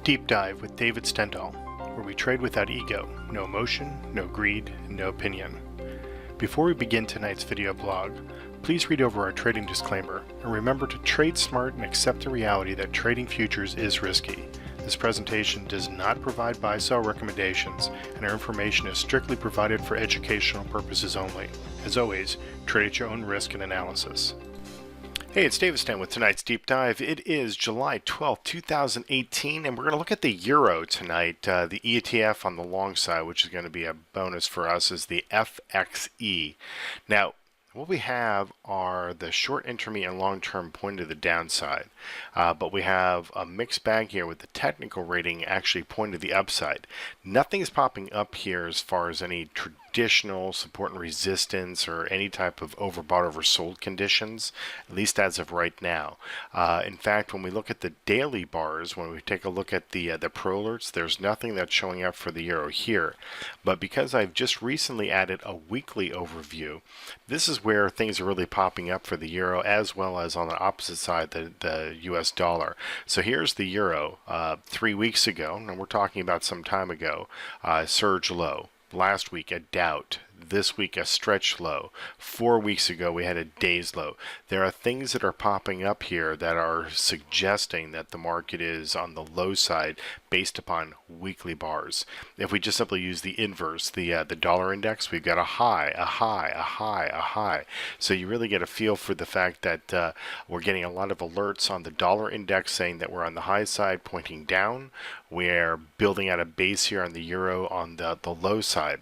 Deep Dive with David Stendhal, where we trade without ego, no emotion, no greed, and no opinion. Before we begin tonight's video blog, please read over our trading disclaimer and remember to trade smart and accept the reality that trading futures is risky. This presentation does not provide buy-sell recommendations, and our information is strictly provided for educational purposes only. As always, trade at your own risk and analysis. Hey, it's David Stan with tonight's Deep Dive. It is July 12th, 2018, and we're going to look at the Euro tonight. The ETF on the long side, which is going to be a bonus for us, is the FXE. Now, what we have are the short, intermediate, and long-term point to the downside. But we have a mixed bag here with the technical rating actually pointing to the upside. Nothing's popping up here as far as any traditional support and resistance or any type of overbought, oversold conditions, at least as of right now. In fact, when we look at the daily bars, when we take a look at the pro alerts, there's nothing that's showing up for the Euro here. But because I've just recently added a weekly overview, this is where things are really popping up for the Euro, as well as on the opposite side, the US dollar. So here's the Euro 3 weeks ago, and we're talking about some time ago, surge low. Last week a doubt, this week a stretch low. 4 weeks ago we had a day's low. There are things that are popping up here that are suggesting that the market is on the low side based upon weekly bars. If we just simply use the inverse, the dollar index, we've got a high, a high, a high, a high. So you really get a feel for the fact that we're getting a lot of alerts on the dollar index saying that we're on the high side pointing down. We're building out a base here on the Euro on the low side.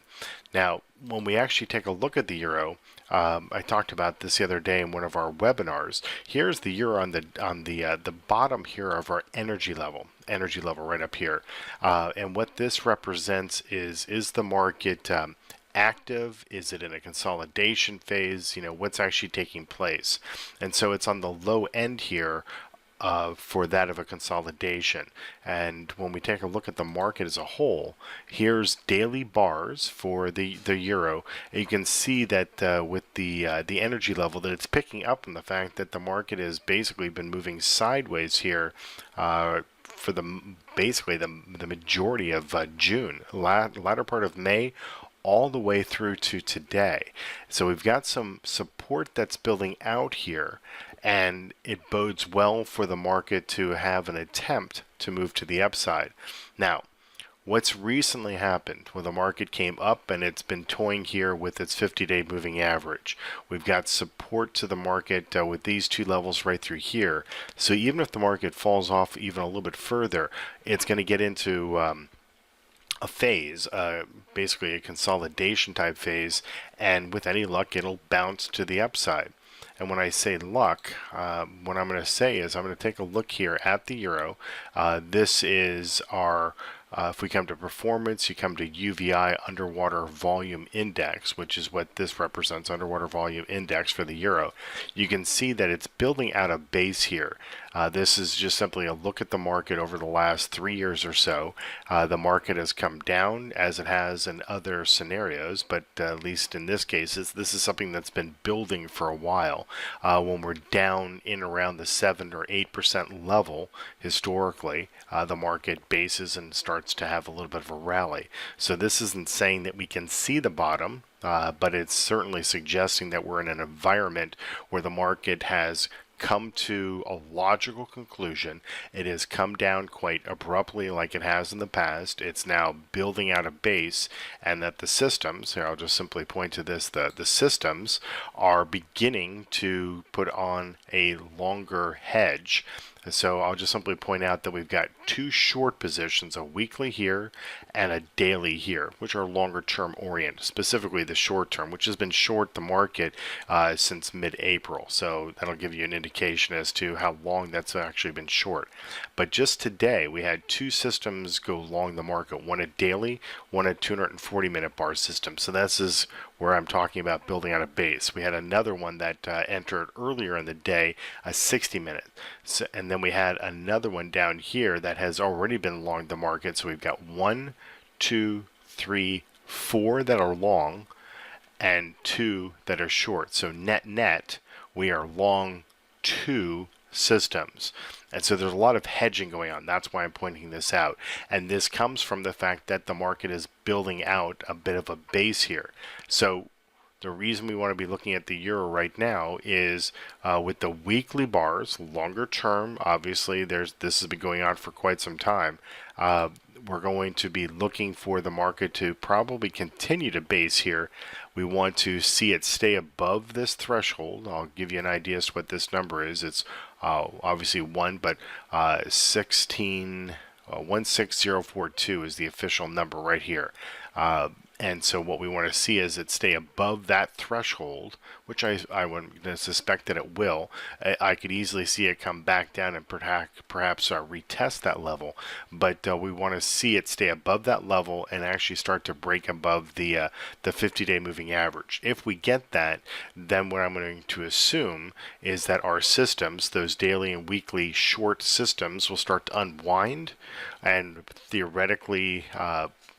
Now, when we actually take a look at the Euro, I talked about this the other day in one of our webinars. Here's the Euro on the bottom here of our energy level right up here, and what this represents is the market active? Is it in a consolidation phase? You know, what's actually taking place? And so it's on the low end here. For that of a consolidation. And when we take a look at the market as a whole, here's daily bars for the Euro. And you can see that with the energy level that it's picking up on the fact that the market has basically been moving sideways here for basically the majority of June, latter part of May, all the way through to today. So we've got some support that's building out here, and it bodes well for the market to have an attempt to move to the upside. Now, what's recently happened? Well, the market came up and it's been toying here with its 50-day moving average. We've got support to the market with these two levels right through here. So even if the market falls off even a little bit further, it's going to get into a phase, basically a consolidation type phase, and with any luck it'll bounce to the upside. And when I say luck, what I'm going to say is I'm going to take a look here at the Euro. This is our if we come to performance, you come to UVI, underwater volume index, which is what this represents, underwater volume index for the Euro. You can see that it's building out a base here. This is just simply a look at the market over the last 3 years or so. The market has come down as it has in other scenarios, but at least in this case, this is something that's been building for a while. When we're down in around the 7 or 8% level historically, the market bases and starts to have a little bit of a rally. So this isn't saying that we can see the bottom, but it's certainly suggesting that we're in an environment where the market has come to a logical conclusion. It has come down quite abruptly like it has in the past. It's now building out a base, and that the systems, here I'll just simply point to this, the systems are beginning to put on a longer hedge. So I'll just simply point out that we've got two short positions, a weekly here and a daily here, which are longer term oriented, specifically the short term, which has been short the market since mid-April. So that'll give you an indication as to how long that's actually been short. But just today, we had two systems go long the market, one a daily, one a 240-minute bar system. So this is where I'm talking about building out a base. We had another one that entered earlier in the day, a 60-minute. So, and then we had another one down here that has already been long the market. So we've got 1, 2, 3, 4 that are long and 2 that are short. So net, we are long 2 systems. And so there's a lot of hedging going on. That's why I'm pointing this out. And this comes from the fact that the market is building out a bit of a base here. So the reason we want to be looking at the euro right now is with the weekly bars, longer term, obviously this has been going on for quite some time. We're going to be looking for the market to probably continue to base here. We want to see it stay above this threshold. I'll give you an idea as to what this number is. It's obviously 1, but 16042 is the official number right here. And so what we want to see is it stay above that threshold, which I would suspect that it will. I could easily see it come back down and perhaps retest that level, but we want to see it stay above that level and actually start to break above the 50-day moving average. If we get that, then what I'm going to assume is that our systems, those daily and weekly short systems, will start to unwind, and theoretically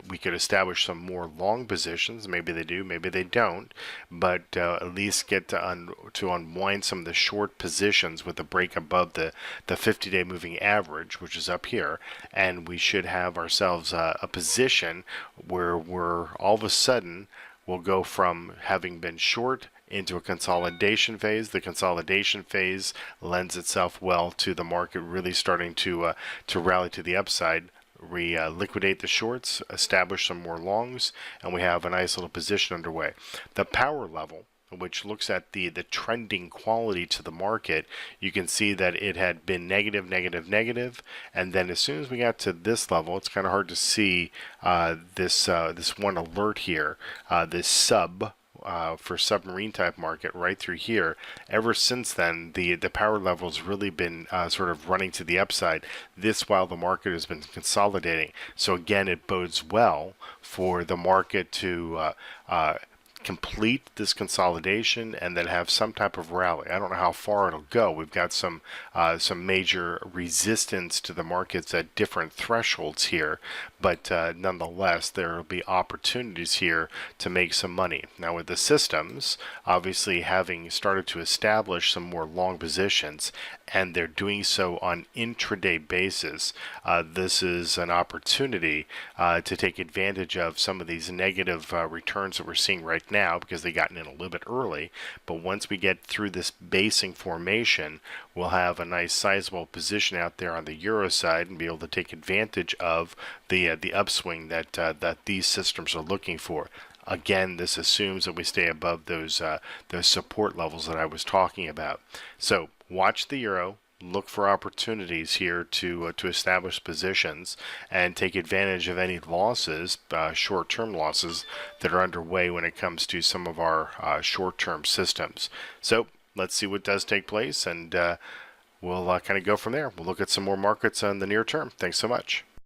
we could establish some more long positions. Maybe they do, maybe they don't, but at least get to unwind some of the short positions with a break above the 50-day moving average, which is up here, and we should have ourselves a position where we're all of a sudden we'll go from having been short into a consolidation phase. The consolidation phase lends itself well to the market really starting to rally to the upside. We liquidate the shorts, establish some more longs, and we have a nice little position underway. The power level, which looks at the trending quality to the market, you can see that it had been negative, negative, negative, and then as soon as we got to this level, it's kind of hard to see this one alert here, this sub for submarine type market right through here. Ever since then, the power level's really been sort of running to the upside, this while the market has been consolidating. So again, it bodes well for the market to complete this consolidation and then have some type of rally. I don't know how far it'll go. We've got some major resistance to the markets at different thresholds here, but nonetheless there will be opportunities here to make some money. Now with the systems obviously having started to establish some more long positions, and they're doing so on intraday basis, this is an opportunity to take advantage of some of these negative returns that we're seeing right now, because they gotten in a little bit early. But once we get through this basing formation, we'll have a nice sizable position out there on the euro side and be able to take advantage of the upswing that these systems are looking for. Again, this assumes that we stay above those support levels that I was talking about. So watch the euro, look for opportunities here to establish positions and take advantage of any losses, short-term losses that are underway when it comes to some of our short-term systems. So let's see what does take place, and we'll kind of go from there. We'll look at some more markets in the near term. Thanks so much.